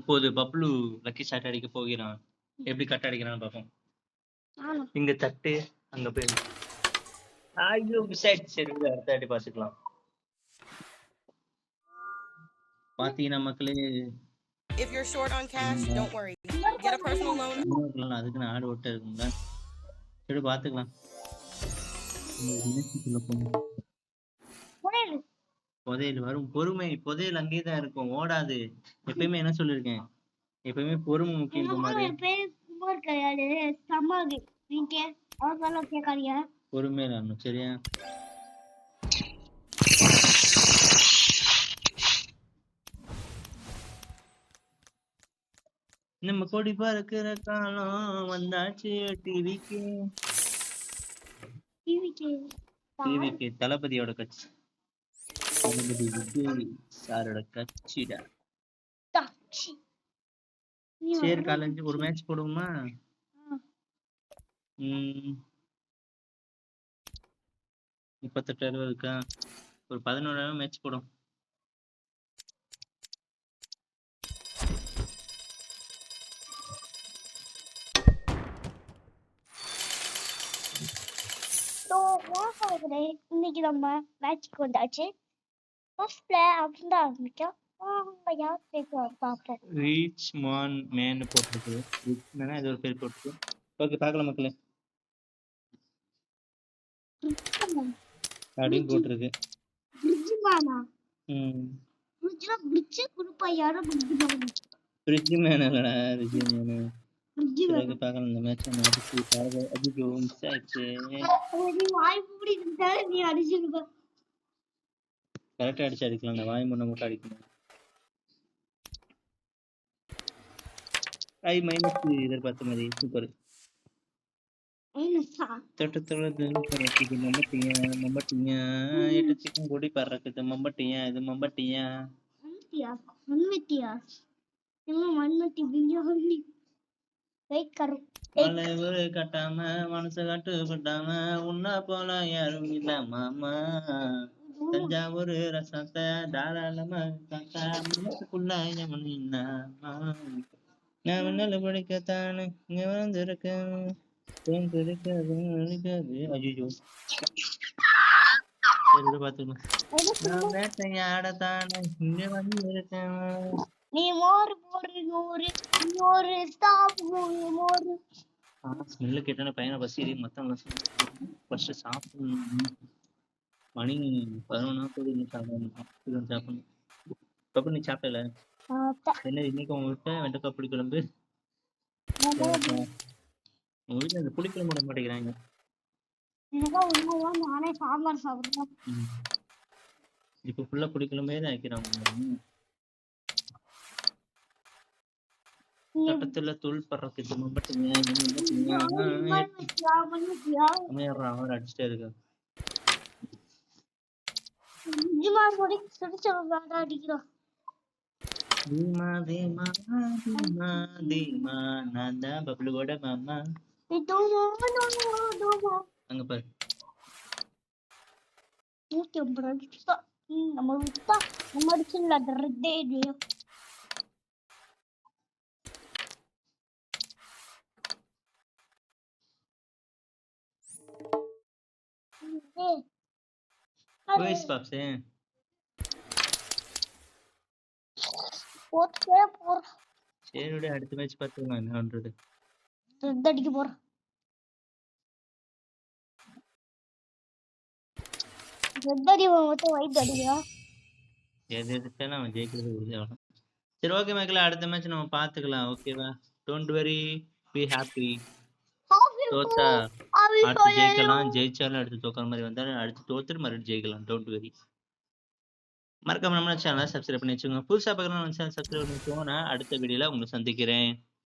இப்போது Bablu lucky shot அடிக்க போகிறான். எப்படி கட் அடிக்கிறான்னு பார்ப்போம். இங்க தட்டு, அங்க போய் ஐயோ மிஸ் ஆயிடுச்சு. சரி விடு, அடுத்த வாட்டி பார்த்துக்கலாம். பாத்தீங்கன்னா மக்களே, If you're short on cash, don't worry. Get a personal loan. அதுக்கு நான் ஆடு ஓட்ட இருக்குங்களா? சரி பார்த்துக்கலாம். புதையல் வரும். பொறுமை, புதையல் அங்கேயே தான் இருக்கும், ஓடாது. எப்பயுமே என்ன சொல்லிருக்கேன், எப்பயுமே பொறுமை முக்கியம். பொறுமை நான் சரியா? நம்ம கொடி பறக்கிற காலம் வந்தாச்சு. டிவிக்கு தளபதியோட கட்சி, தளபதி விஜய் சாரோட கட்சிடா. சரி காலேஜ் ஒரு மேட்ச் போடுவோமா? $38 இருக்கா? ஒரு 11 மேட்ச் போடும். இன்னைக்கு நம்ம மேட்ச்க்கு வந்தாச்சு. ஃபர்ஸ்ட் பிளே அப்படிதான் ஆரம்பிக்கும். ரீச் மான் மேன் போட்டுருக்கு. ரீச் மேனா ஏதோ ஒரு பேர் போட்டுருக்கு. ஓகே பார்க்கலாம் மக்களே. அப்படின்னு போட்டுருக்கு. பிரிட்ஜ் மேனா? பிரிட்ஜ் குரூப்பா யாரோ பிரிட்ஜ் மேன் இல்லடா, ரிஜி மேன். சரி பார்க்கலாம் இந்த மேட்ச். நம்ம அடிச்சு பாருங்க. அதிகோ மிஸ் ஆயிடுச்சு. நீ வாய் மூடி இருந்தா நீ அடிச்சிருப்ப. கரெக்டா அடிச்சு அடிக்கலாம். அந்த வாய் முன்ன மட்டும் அடிக்கணும். ஐ மைனஸ் எதிர்பார்த்த மாதிரி சூப்பர். தொட்டத்தோடு மம்பட்டியா எட்டு சிக்கன் கூடி பறக்குது. மம்பட்டியா இது மம்பட்டியா ஒரு கட்டாம மனசு கட்டுப்பட்டாம உன்ன போல யாரும் இல்ல மாமா. தஞ்சாவூர் ரசத்தை தாராளமா காட்டா மனசுக்குள்ள நான் நல்ல படிக்கத்தானு இங்க வந்திருக்கேன். ஐயோ வேட்டையாடத்தானே இங்க வந்து இருக்கேன். நீ மோர் மோர் மோர் மோர் ஸ்டாப் மோர். ஸ்மெல்ல கேட்டானே பையனை பசி மொத்தம் ஃபர்ஸ்ட் சாப்பிடணும். மணி 11 போது நீ சாப்பிடணும். பப்பு நீ சாப்பிடல என்ன? இன்னைக்கு உங்க வீட்டுல வெண்டைக்காய் புளிக்குழம்பு. உங்க வீட்டுல இந்த புளிக்குழம்பு போட மாட்டேங்கிறாங்க. நானே சாம்பார் சாப்பிடுறேன். இப்ப ஃபுல்லா புளிக்குழம்பே தான் வைக்கிறாங்க. கட்டத்துல தூள் பறக்குது. அவர் அடிச்சுட்டே இருக்க. நான் தான் பப்ளுவோட மாமா. அங்க பாரு நம்ம விட்டா நம்ம அடிச்சுல ரெட்டே இல்லையா? Where's Pops? சரி அடுத்த மேட்ச் பார்த்துக்கலாம் என்ன பண்றது. ரெட் அடிக்க போறேன். ரெட் அடிவன் மட்டும் ஒயிட் அடிக்கிறா. எது எடுத்தாலும் அவன் ஜெயிக்கிறது உறுதி ஆகணும். சரி ஓகே மக்களே, அடுத்த மேட்ச் நம்ம பார்த்துக்கலாம். ஓகேவா? Don't worry, be happy. தோத்தா அடுத்து ஜெயிக்கலாம், ஜெயிச்சாலும் அடுத்து தோக்கிற மாதிரி வந்தாலும் அடுத்து தோத்துட்டு மறுபடியும் ஜெயிக்கலாம். Don't worry. மறக்காம நம்ம சேனலை சப்ஸ்கிரைப் பண்ணி வச்சுக்கோங்க. புதுசாக பார்க்குறோம் நம்ம சேனல் சப்ஸ்கிரைப் பண்ணி வச்சுக்கோங்க. நான் அடுத்த வீடியோல உங்களை சந்திக்கிறேன்.